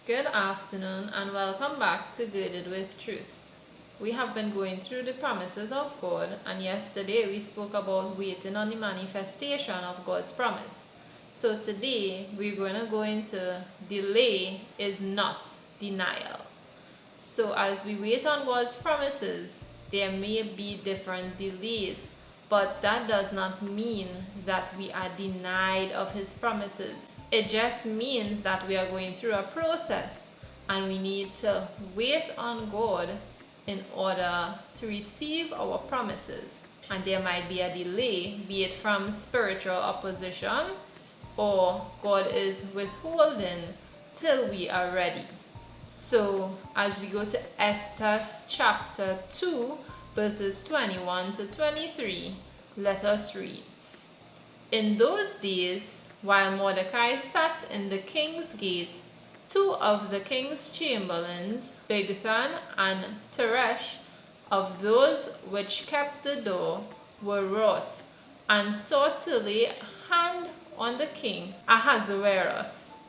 Good afternoon and welcome back to Girded with Truth. We have been going through the promises of God, and yesterday we spoke about waiting on the manifestation of God's promise. So today we're going to go into delay is not denial. So as we wait on God's promises, there may be different delays, but that does not mean that we are denied of His promises. It just means that we are going through a process and we need to wait on God in order to receive our promises. And there might be a delay, be it from spiritual opposition or God is withholding till we are ready. So, as we go to Esther chapter 2, verses 21 to 23, let us read. In those days, while Mordecai sat in the king's gate, two of the king's chamberlains, Bigthan and Teresh, of those which kept the door, were wroth, and sought to lay hand on the king Ahasuerus.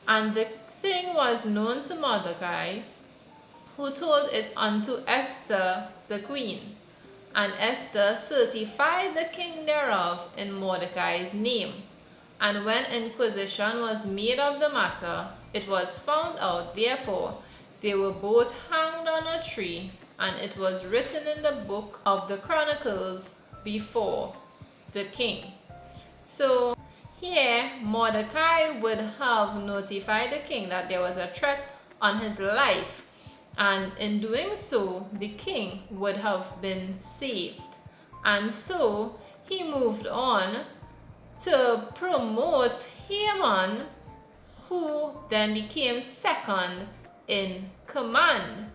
And the thing was known to Mordecai, who told it unto Esther the queen. And Esther certified the king thereof in Mordecai's name. And when inquisition was made of the matter, it was found out, therefore they were both hanged on a tree, and it was written in the book of the Chronicles before the king. So here, Mordecai would have notified the king that there was a threat on his life, and in doing so, the king would have been saved. And so he moved on to promote Haman, who then became second in command.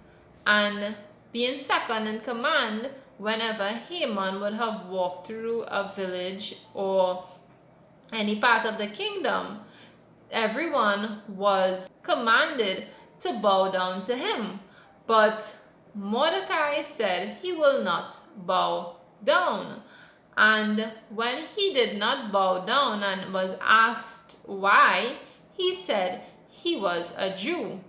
And being second in command, whenever Haman would have walked through a village or any part of the kingdom, everyone was commanded to bow down to him. But Mordecai said he will not bow down. And when he did not bow down and was asked why, he said he was a Jew.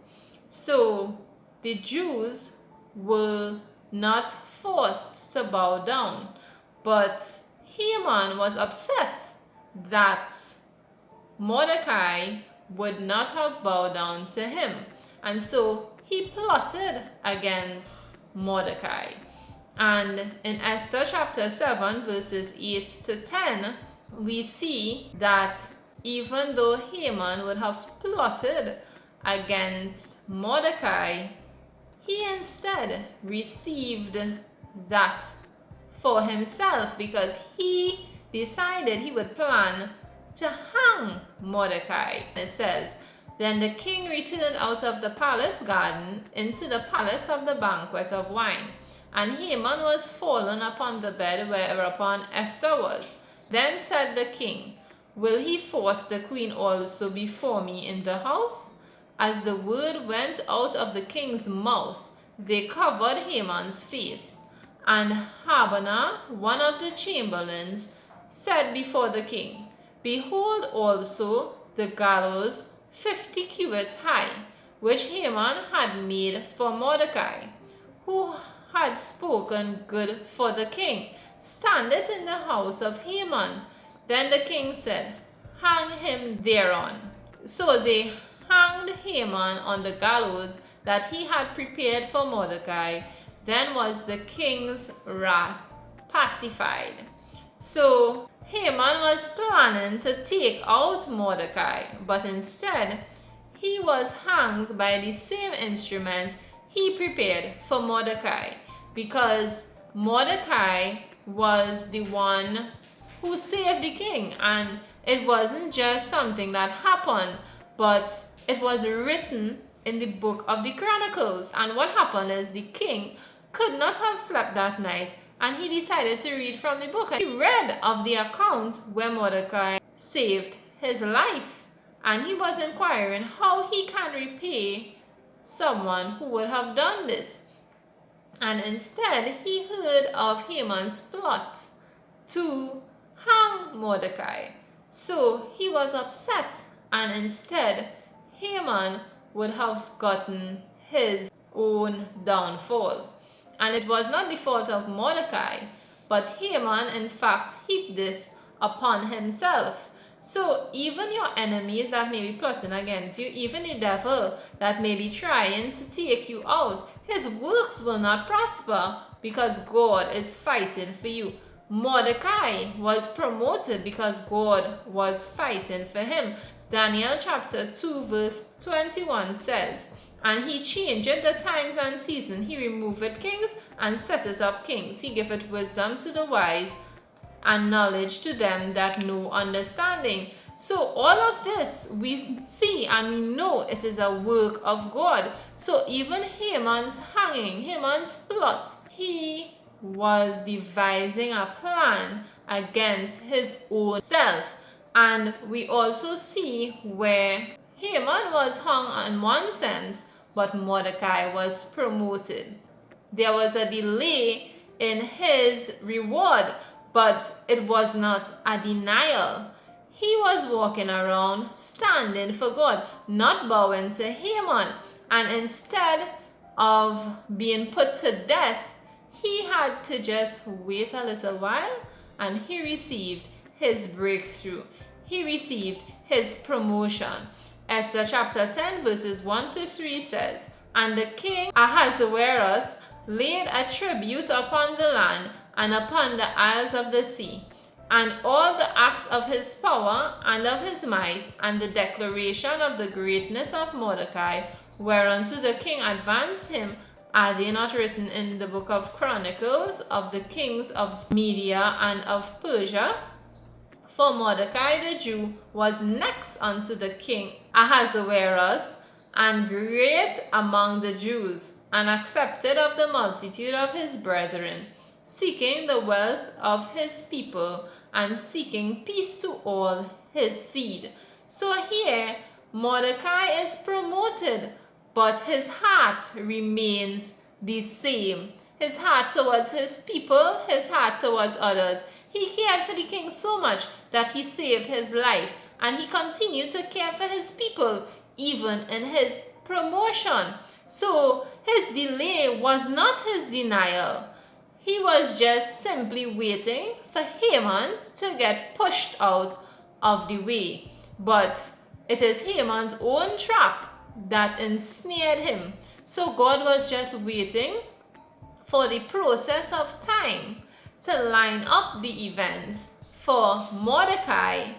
So the Jews were not forced to bow down. But Haman was upset that Mordecai would not have bowed down to him. And so he plotted against Mordecai. And in Esther chapter 7, verses 8 to 10, we see that even though Haman would have plotted against Mordecai, he instead received that for himself, because he decided he would plan to hang Mordecai. It says, then the king returned out of the palace garden into the palace of the banquet of wine. And Haman was fallen upon the bed whereupon Esther was. Then said the king, will he force the queen also before me in the house? As the word went out of the king's mouth, they covered Haman's face. And Habana, one of the chamberlains, said before the king, behold also the gallows 50 cubits high, which Haman had made for Mordecai, who had spoken good for the king, standeth in the house of Haman. Then the king said, hang him thereon. So they hanged Haman on the gallows that he had prepared for Mordecai. Then was the king's wrath pacified. So Haman was planning to take out Mordecai, but instead he was hanged by the same instrument he prepared for Mordecai, because Mordecai was the one who saved the king, and it wasn't just something that happened, but it was written in the book of the Chronicles. And what happened is the king could not have slept that night, and he decided to read from the book. And he read of the account where Mordecai saved his life, and he was inquiring how he can repay someone who would have done this. And instead he heard of Haman's plot to hang Mordecai. So he was upset, and instead Haman would have gotten his own downfall. And it was not the fault of Mordecai, but Haman in fact heaped this upon himself. So even your enemies that may be plotting against you, even the devil that may be trying to take you out, his works will not prosper because God is fighting for you. Mordecai was promoted because God was fighting for him. Daniel chapter 2 verse 21 says, "And he changeth the times and season, he removeth kings and setteth up kings. He giveth wisdom to the wise and knowledge to them that know understanding." So all of this we see and we know it is a work of God. So even Haman's hanging, Haman's plot, he was devising a plan against his own self. And we also see where Haman was hung in one sense, but Mordecai was promoted. There was a delay in his reward, but it was not a denial. He was walking around standing for God, not bowing to Haman. And instead of being put to death, he had to just wait a little while, and he received his breakthrough. He received his promotion. Esther chapter 10 verses 1 to 3 says, "And the king Ahasuerus laid a tribute upon the land and upon the isles of the sea, and all the acts of his power and of his might, and the declaration of the greatness of Mordecai, whereunto the king advanced him, are they not written in the book of Chronicles of the kings of Media and of Persia? For Mordecai the Jew was next unto the king Ahasuerus, and great among the Jews, and accepted of the multitude of his brethren, seeking the wealth of his people, and seeking peace to all his seed." So here Mordecai is promoted, but his heart remains the same. His heart towards his people, his heart towards others. He cared for the king so much that he saved his life, and he continued to care for his people even in his promotion. So his delay was not his denial. He was just simply waiting for Haman to get pushed out of the way. But it is Haman's own trap that ensnared him. So God was just waiting for the process of time to line up the events for Mordecai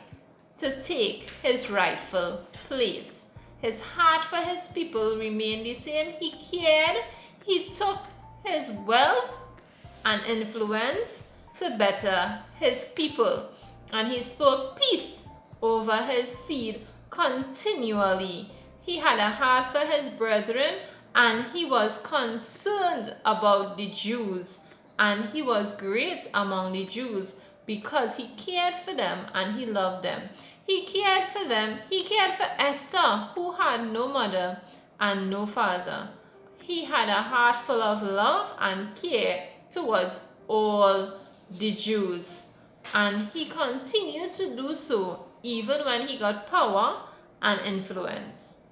to take his rightful place. His heart for his people remained the same. He cared. He took his wealth and influence to better his people. And he spoke peace over his seed continually. He had a heart for his brethren, and he was concerned about the Jews. And he was great among the Jews because he cared for them and he loved them. He cared for them. He cared for Esther, who had no mother and no father. He had a heart full of love and care towards all the Jews. And he continued to do so even when he got power and influence.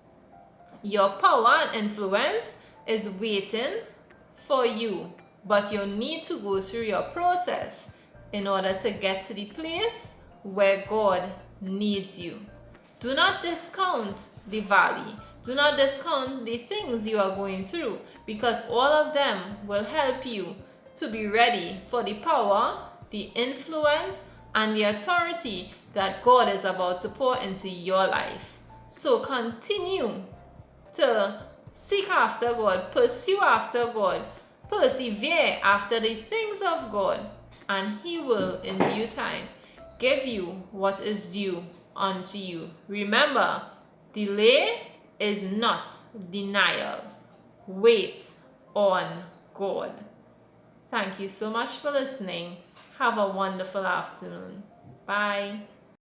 Your power and influence is waiting for you, but you need to go through your process in order to get to the place where God needs you. Do not discount the valley. Do not discount the things you are going through, because all of them will help you to be ready for the power, the influence, and the authority that God is about to pour into your life. So continue to seek after God, pursue after God, persevere after the things of God, and He will in due time give you what is due unto you. Remember, delay is not denial. Wait on God. Thank you so much for listening. Have a wonderful afternoon. Bye.